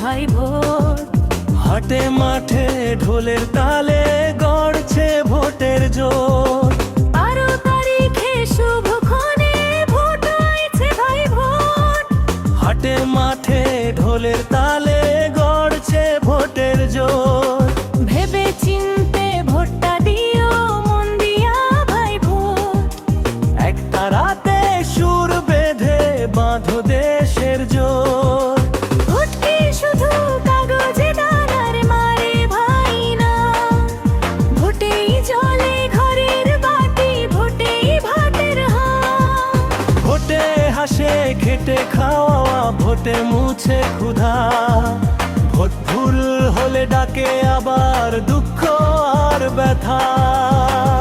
ভাই ভোট। হাটে মাঠে ঢোলের তালে গড়ছে ভোটের জোর। 12 তারিখে শুভক্ষণে ভোট হয়েছে ভাই ভোট। হাটে মাঠে ঢোলের তালে গড়ছে ভোটের জোর। ভেবে চিনতে ভোটটা দিও, মন দিয়া ভাই ভোট। একটা রাতে সুর বেঁধে বাঁধো দেশের জোর। ভোট কি শুধু কাগজে দানার মারে ভাই না, ভোটেই জ্বলে ঘরের বাতি, ভোটেই ভাতের হাঁড়ি। ভোটে হাসে খেটে খাওয়া, ভোটে মুছে ক্ষুধা। ভোট ভুল হলে ডাকে আবার দুঃখ আর ব্যথা।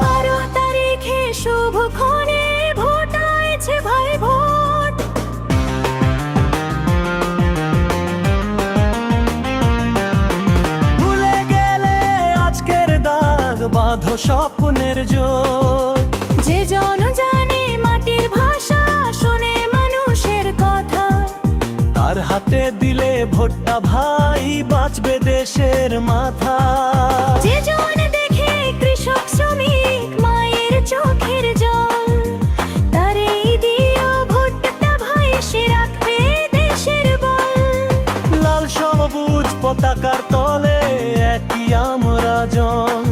12 তারিখে শুভক্ষণে ভোট হয়েছে ভাই ভোট। ভুলে গেলে আজকের দাগ, বাঁধো স্বপ্নের জোর। যে জন জানে মাটির ভাষা, শোনে মানুষের কথা, তার হাতে দিলে ভোটটা ভাই, বাঁচবে দেশের মাথা। যে জন দেখে কৃষক শ্রমিক মায়ের চোখের জল, তারেই দিও ভোটটা ভাই, সে রাখবে দেশের বল। লাল সবুজ পতাকার তলে একই আমরা জন।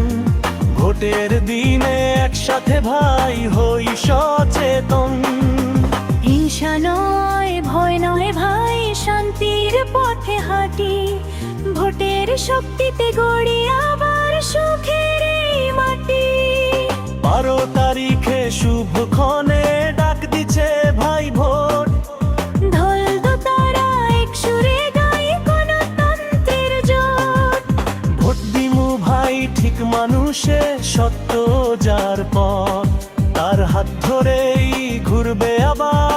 ভোটের দিনে একসাথে ভাই হই সচেতন। হিংসা নয়, ভয় নয় ভাই, শান্তির পথে হাঁটি। ভোটের শক্তিতে গড়ি আবার সুখের এই মাটি। 12 তারিখে শুভক্ষণে ডাক দিচ্ছে ভাই ভোট। ঢোল দোতারা এক সুরে গায় গণতন্ত্রের জোট। ভোট দিমু ভাই ঠিক মানুষে, সত্য যার পথ, তার হাত ধরেই ঘুরবে আবার